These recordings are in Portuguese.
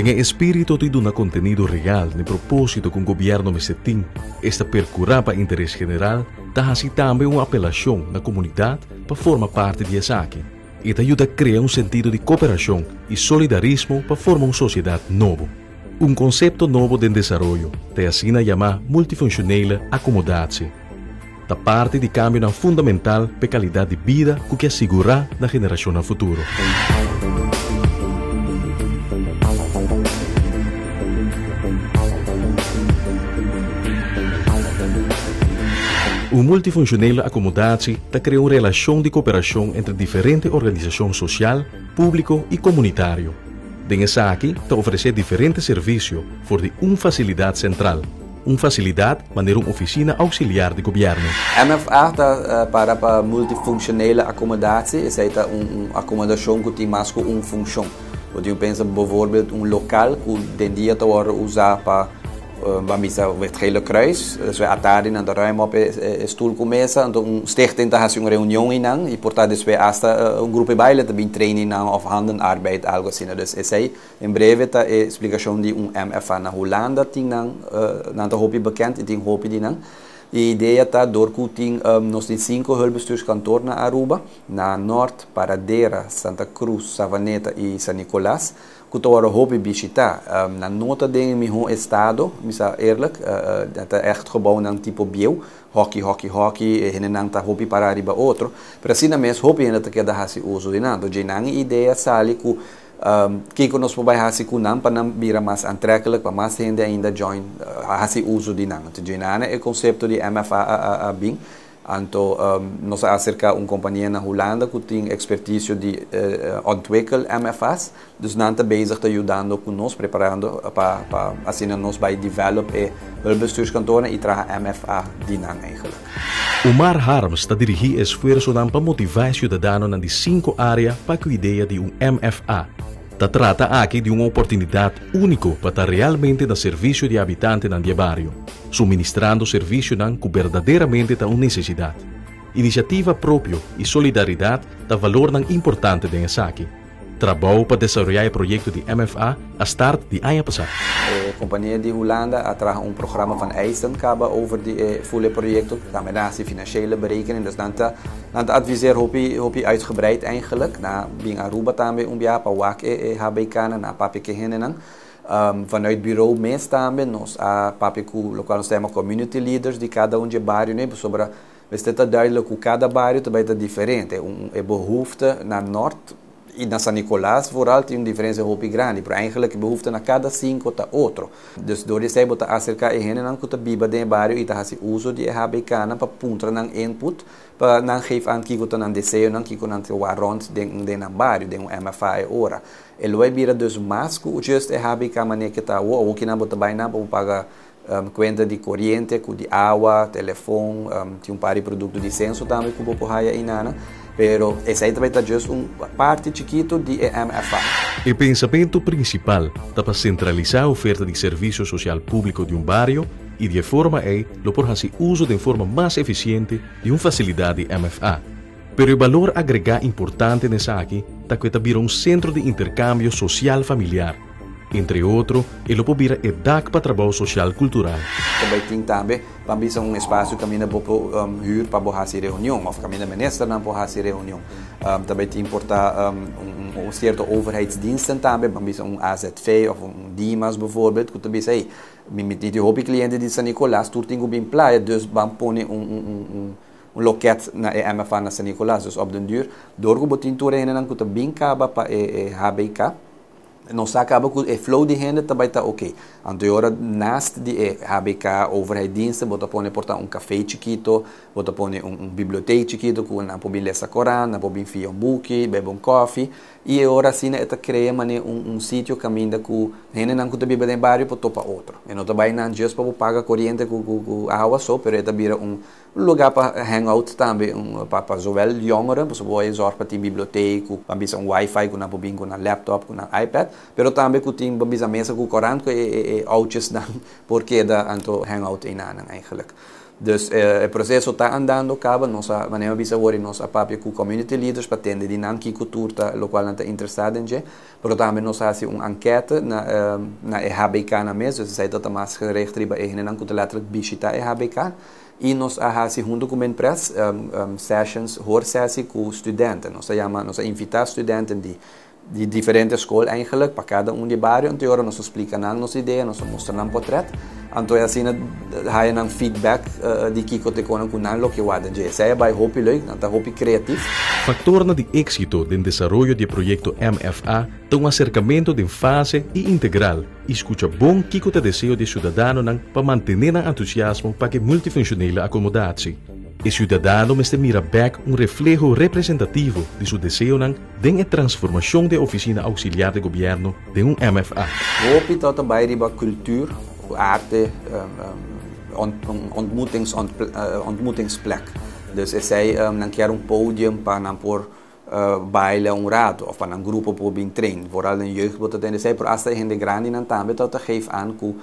Tenha espírito de dar contenido real no propósito que o governo me setim, esta percurar para interesse general, dá assim também uma apelação na comunidade para formar parte de aqui. E ajuda a criar um sentido de cooperação e solidarismo para formar uma sociedade nova. Um conceito novo de desenvolvimento, que assim chama multifuncional acomodatie. Da parte de cambio fundamental para a qualidade de vida que assegurar na geração no futuro. O multifuncional acomodatie cria uma relação de cooperação entre diferentes organizações social, público e comunitário. Dessa aqui, oferece diferentes serviços por de uma facilidade central. Uma facilidade maneira uma oficina auxiliar de governo. MFA para multifuncional acomodatie, é uma acomodação que tem mais que uma função. Eu penso, por exemplo, um local que den dia está usar para vamos het Gele Kruis, dus we atari na de ruim op stoel começa, então stichting está fazendo uma reunião inang e portanto we hasta grupo de baile também training na of handenarbeid algo assim, dus essa em breve tá explicação de MFA na Holanda ting nang na de hopi bekend e ting hopi die nang. A ideia está doorkuting nós temos 5 hulpbestuurskantoren na Aruba, na Norte, Paradera, Santa Cruz, Savaneta e San Nicolás. Que eu hoop visitar. Na nota de meu estado, misa eerlijk, dat echt gebouw ng tipo bio, hockey, hinenang ta hopi para arriba outro. Pero assim na mes hopi ainda que da hasi uso de nada. De nang ideia sali ku que nós podemos fazer com nam para bira mais aantrekkelijk, para mais gente ainda join hasi uso de nang. De nang é o conceito de MFA bem. Então, nós acerca uma companhia na Holanda que tem expertise de ontwikkel MFA's, dus nós estamos bezig te ajudando conosco, preparando para assim nós vai develop hulpbestuurskantoren e traga MFA die nang eigenlijk. Omar Harms está dirigindo esforço para motivar cidadãos nas 5 áreas para a ideia de MFA. Trata aqui de uma oportunidade única para realmente dar serviço de habitante no bairro, suministrando serviço que verdadeiramente tem uma necessidade. Iniciativa própria e solidariedade dá valor importante nessa aqui. Trabalho para desenvolver o projeto de MFA a start de ano passado. A companhia de Holanda atrai programa van Eisenkaba over die volle projecten, combinatie financiële berekening. Dus dan adviseer hopi uitgebreid eigenlijk. Na bing Aruba tambe umbia pa wak HBK na papike hinenan. Vanuit bureau mes tambe nos a papiku local nos temos community leaders de cada de bairro, né, sobre está duidelijk que cada bairro também está diferente. Behoefte na norte e na San Nicolás, vooral tem uma diferença muito grande, porque eigenlijk behoefte na cada 5 tá outro. Dus door isso bota acerca e henen que tá biba de bairro e tá faz uso de HBK para puntra nang input, para nang geef aan kiko tá nang desejo nang kiko nang warrond de na bairro, de MFA e ora. E lo bira dus mas que just HBK mané que tá o que na bota bai na para pagar conta de corrente, de água, telefone, tem par de produto de censo também que o raia inana. Pero essa aí também está just parte chiquito de MFA. O pensamento principal é para centralizar a oferta de serviço social público de bairro e de forma lo por fazer uso de forma mais eficiente de uma facilidade MFA. Pero o valor agregado importante nessa aqui é que vira centro de intercâmbio social familiar. Entre outros, ele pode vir a DAC para trabalho social cultural. Também tem também, vamos espaço que caminha para huur para fazer reunião, ou caminha minister para fazer reunião. Também tem importar certo overheidsdiensten também, vamos AZV ou DIMAS bijvoorbeeld, que também sei, met hobby cliënten die San Nicolás, toer tem bem praia, dus bam pone loket na MFA na San Nicolás, dus op den duur, door que botin toer heen en que bem caba para HBK. Nós acaba com o flow de renda também está ok. Anterior naast de HBK overheidsdiensten, bota pone portar café chiquito, bota pone biblioteca chiquito com na pobin lesa Coran, na pobin fia book, bebe coffee. E agora assim está criando sítio caminho com renda não custa bebida em bairro para topa outro. E não também não just para pagar corrente com água só, pero está vira lugar para hangout também, para zowel jongeren, para zo'n zorg para ter biblioteca, para bisa wifi com na pobin com na laptop, com na iPad. Pero também que tem babisa mesa com Coran que oudjes dan porque da anto hangout in aan eigenlijk. Dus o processo está andando, acaba, nós manemos bisa agora nós a papel com community leaders para atender de nanki cultura local não está interessado em je, pero também nós fazemos uma enquete na EHBK na mesa, isso aí está mais gericht riba não que letterlijk visitar EHBK e nós fazemos junto com a empresa sessions, hoorsessie com studenten, nós invitar studenten de diferentes escolas eigenlijk para cada de bairro, então agora nós explicamos nossa ideia, nós mostramos um portrait, então assim há um feedback de que te conan com lo que wada je, sai by hopi leuk, nanta hopi criativo. Factor de éxito do desenvolvimento do projeto MFA é um acercamento de fase e integral, escuta bom que te desejo de cidadão para manter o entusiasmo para que multifuncionele acomodatie. O cidadão me mira back reflejo representativo de seu desejo de a transformação da oficina auxiliar de governo de MFA. Hopi tot bij riba cultuur, arte, ontmoetingsplek. Dus zij dan keer podium para por bailen raad of para grupo por bem train, vooral een jeugd wordt het en zij per als de grande dan tambe tot geef aan ku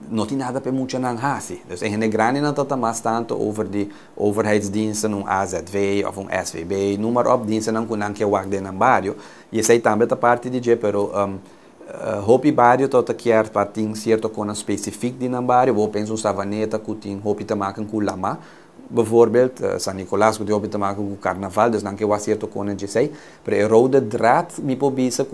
não tem nada para muito não hasi. Dus em grande não está mais tanto over de overheidsdiensten, AZV of SVB, noem maar op, diensten não kunnen que wachten na bairro. E sei também da parte de pero hopi bairro tot keer parting certo con specifiek di na bairro, vou penso savaneta que tem hopi te maken com lama. Bijvoorbeeld, San Nicolaas moet je op te maken met carnaval, dus dan kan je zeer te kunnen zeggen. Maar een rode draad, mi pobisa,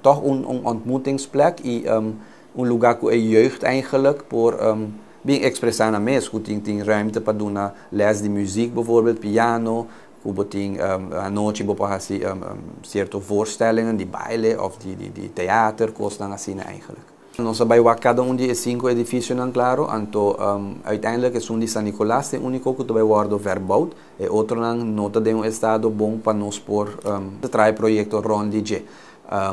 toch een ontmoetingsplek, een lugar voor een jeugd eigenlijk, voor bien expressar na mes, tem ruimte para doen les de muziek bijvoorbeeld, piano, tem a noite para fazer certo voorstellingen, die baile of die theater, kosten assim eigenlijk. Nós sabemos que cada de 5 edifícios, claro, então uiteindelijk is de San Nicolás o único que vai worden verbouwd, e outro não tem estado bom para nós por trazer projeto rond de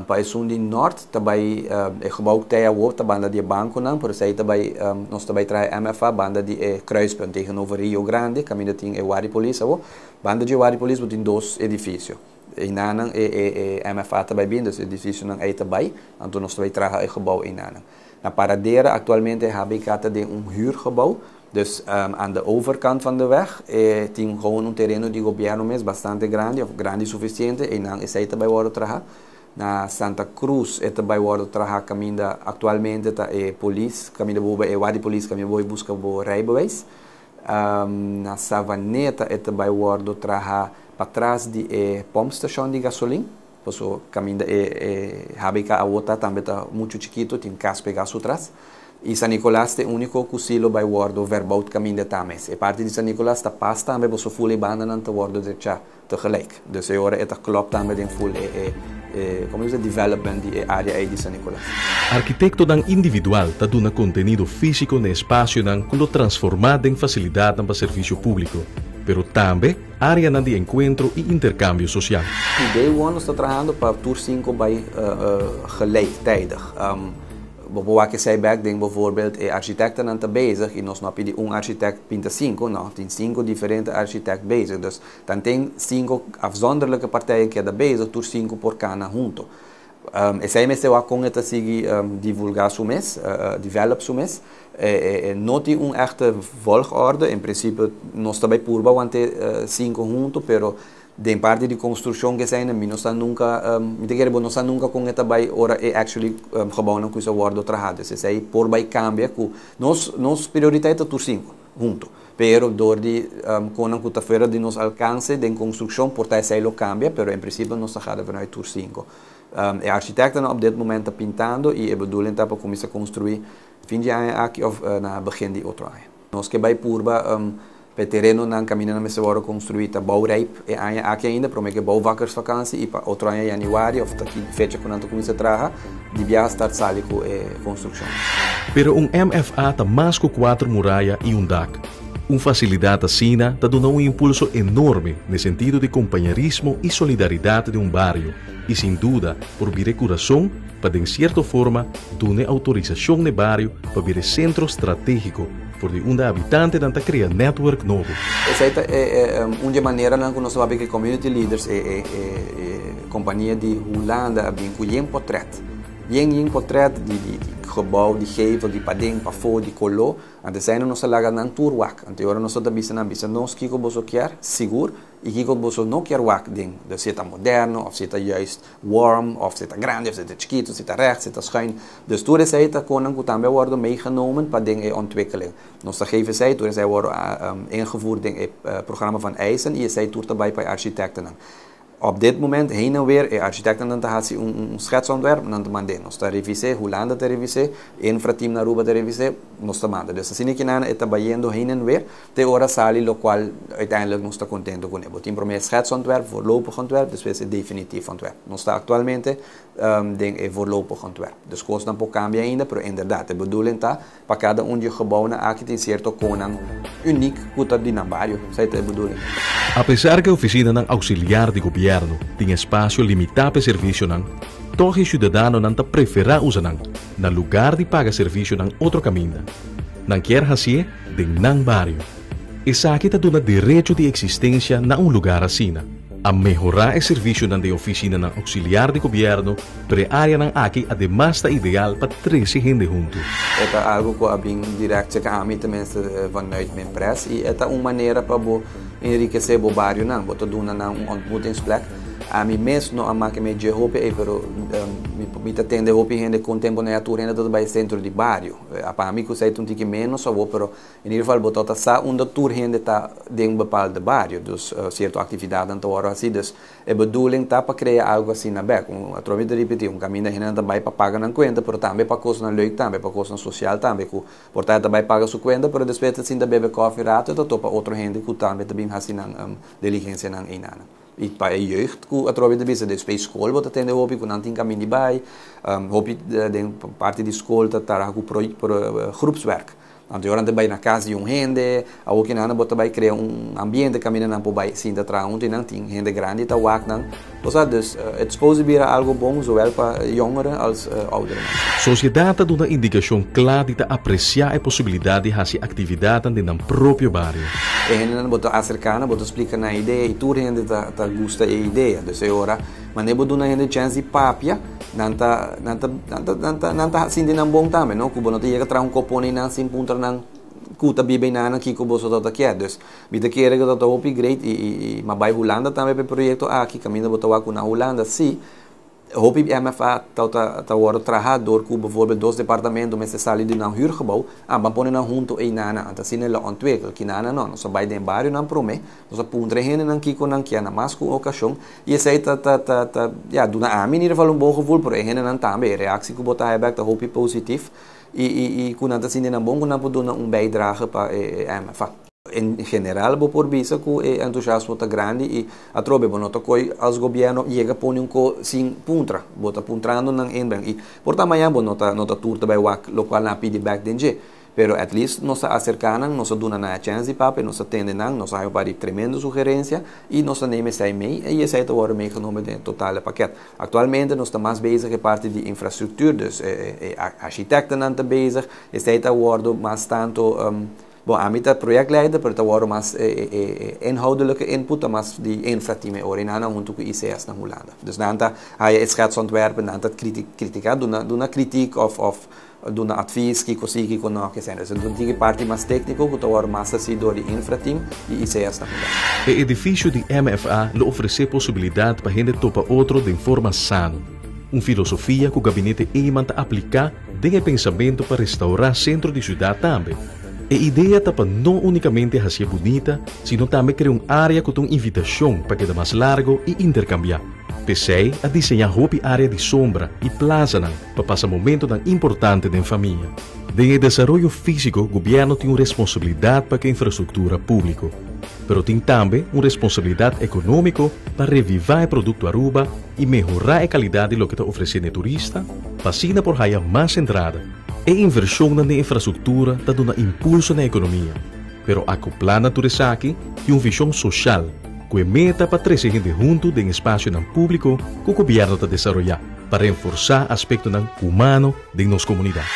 para o de norte também é gebouwd tem a outra banda de banco não, por isso aí também nós também traz MFA banda de Kruispunt tegenover Rio Grande, caminho tem Waripolis, banda de Waripolis tem 2 edifícios. Inanang MFA também bem, dus edifício não é também, então nós também traz o gebouw Inanang. Na paradeira atualmente é HBK de huurgebouw, dus aan de overkant van de weg tem gewoon terreno de governo mesmo bastante grande, of grande suficiente, e não é também worden trabalhar. Na Santa Cruz é também worden trabalhar caminho atualmente tá polícia, caminho boa é wadi polícia, caminho boa busca boa rijbewijs. Na Savaneta é também worden trabalhar para trás de pompstation de gasolina, porque o caminho HBK a outra também está muito chiquito, tem cas pegar atrás. E San Nicolás é o único que vai worden verbouwd caminho de Tames. E parte de San Nicolás está pas também, porque o full banda não está worden tegelijk. Dus agora é klopt também de full como diz development de área de San Nicolás. Arquitecto dan individual está dando conteúdo físico no espaço dan que lo transformado em facilidade para serviço público. Pero também área de encontro e intercâmbio social. Day one está trabalhando para Tour 5 bij gelijktijdig. Bijvoorbeeld ik zei back, denk bijvoorbeeld architecten aan te bezig en ons heb je een architect pinta 5, nou, er zijn 5 differente architecten bezig. Dus dan zijn 5 afzonderlijke partijen que er bezig, Tour 5 por cada junto. E sei me se com eta sigi divulgar su mes, develop su mes, não tem echte volgorde, in principe nós também purba want 5 junto, pero de parte de construção que zijn, nós está nunca, nós está nunca com eta by ora actually gebouw não kuisa worden trahado, se sei por by cambia ku nos prioriteit Tour 5 junto. Pero door die konan kuta fora de nos alcance de construção por tai sei lo cambia, pero in principe nós está gada vanuit Tour 5. E architecten op dit moment está pintando e a bedoeling está para começar a construir fim de ano aqui ou na begin de outro ano. Nós que vai purba pe terreno na caminho na mesa hora construir tá bouwrijp e ano aqui ainda para que bouwvakkersvakantie e para outro ano januário of daqui fecha quando começa a trabalhar de via start sali com construção. Pero MFA tá mais com 4 muralhas e DAC. Facilidade assim está dando impulso enorme no sentido de companheirismo e solidariedade de bairro. E sem dúvida, por vir coração, para de certa forma, dar autorização no bairro para vir centro estratégico, por de habitante que cria network novo. Essa é uma maneira que nós sabemos que community leaders e companhia de Holanda bem com portrait. Yen portrait de gebouw, die gevel, die pading, pafo, die kolo. En er zijn nog laga nan tour wak. En teora nog dat bisa nos kiko boso kier, sigur. I kiko boso no kier wak ding. Dus zit moderno, of zit juist warm, of zit grande, of zit chiquito, zit recht, zit schuin. Dus toen is hij koning kutambe worden meegenomen pading ontwikkeling. Nos dat geven zij, toen is hij worden ingevoerd in het programma van Eisen. Je zei toer erbij bij architecten. Op dit moment heen en weer, architecten dan had een schetsontwerp, dan te manden. Nos te reviseren, hoe lang te reviseren, infrateam naar Aruba te reviseren, nos te manden. Dus als je naar het bayendo heen en weer, te ora sali lo qual uiteindelijk nos te contento con ebo. Team promet schetsontwerp, voorlopig ontwerp, dus we zijn definitief ontwerp. Nos te actualmente denk voorlopig ontwerp. Dus kost dan po cambia ainda, pero inderdaad, de bedoeling ta, para cada je gebouw na akit in cierto konang uniek kuta dinambario, zei de bedoeling. A pesar que a oficina ng auxiliar de gobyerno tem espaço limitado para serviço ng, todo cidadão não prefere usar na lugar de pagar serviço ng outro caminho. Não quer fazer de ng barrio. Essa aqui está dando direito de existência na lugar assim. A melhorar o serviço de oficina ng auxiliar de gobyerno para a área ng aqui además está ideal para 13 gente junto. Het is algo que abing direct se kami tenminste vanuit mijn pres. Het is een manier para enriquecer o barrio nang, boto duna na ontmoetingsplek. A mim mesmo não amaque me de roupa pero me tá tendo roupa gente contemporânea ainda todo vai centro de barrio. A para mim que sei um tique menos só pero em geval boto tá sa onde tour gente tá de bepaalde barrio, dus certo atividade então hora assim, dus é bedoeling tá para criar algo assim na back. Através de repetir caminho da gente também para pagar na conta, pero também para coisa na leuk também para coisa social também que portanto também paga sua conta, pero depois assim da bebe coffee rato então para outro gente que também assim na diligência na inana. E para a jeugd, através da bisa, de school, wat atende hopi, com não tem caminho de bai, hopi de parte de escola, tá com groepswerk. Então, agora também na casa de gente, a outra nana bota vai criar ambiente caminho não por vai sim da traunte não tem gente grande tá wak não. Dus het exposure algo bom zowel para jongeren als ouderen. Sociedade dá uma indicação clara de apreciar a possibilidade de fazer atividade no próprio barrio. E gente não bota acercar, bota explicar na ideia e tudo gente tá gosta da ideia. Dus agora, mas nem bota na gente chance de papia, não tá assim de não bom também, não? Kubo não tem que trazer copone não sim punta não. Kuta bibay na kiko boso tota kya. Dus bita kere ko tota hopi great i mabay Holanda também pe proyecto aqui caminho botawa ko na Holanda si hopi MFA tá worden trajador ku bijvoorbeeld dos departamento met sali de een huurgebouw aan ponen na junto e nana anta sinela ontwikkel kinana no so bij den barrio nan prome so puntre hene nan kiko nan kya na masku occasion e sei ja doen aan in ieder geval een bom gevoel por hene nan tambe reactie ku bota back ta hopi positief e kunanta sinena bom kunampo doen bijdrage para MFA. In general, por bisa que o entusiasmo está grande e a trobe bonota que as governo chega põe sin puntra, bota puntrando nang inbrang e por tamanho bonota turta by wak local na pidi back denje. Pero at least nos acercanan, nos duna na chance pape, nos atendenan, nos hay para tremenda sugerencia e nos aneme sai mei e esse é o meegenomen in totale pakket. Actualmente nos está mais bezig com parte de infrastructuur, dus architecten aan te bezig, esse é o mais tanto bom, a mim tá projectleider, pero tá agora mais inhoudelijke input, mas die infrateam orinana junto com ICS na Holanda. Dus dan tá hij schetsontwerpen, dan tá critica, doen kritiek of doen advies, kiko si, kiko no, que zijn. Dus doen die parte mais técnico, que tá agora mais assim door die infrateam e ICS na Holanda. O edifício de MFA lhe oferece possibilidade para gente topa outro de forma sana. Filosofia que o gabinete EIMAN tá aplicar de pensamento para restaurar centro de cidade também. A ideia está para não unicamente ser bonita, sino também criar uma área com uma invitação para que mais largo e intercambiar. Pensei a desenhar uma área de sombra e plaza para passar momento tão importante da família. De desenvolvimento físico, o governo tem uma responsabilidade para a infraestrutura pública, mas tem também uma responsabilidade econômica para revivar o produto Aruba e melhorar a qualidade do que está oferecendo ao turista, para assim por ganhar mais entrada. A inversão na infraestrutura está dando impulso na economia, pero acoplada a tudo isso aqui tem uma visão social, que é meta para trazer gente junto de espaço público que o governo está desenvolvendo para reforçar o aspecto humano de nossa comunidade.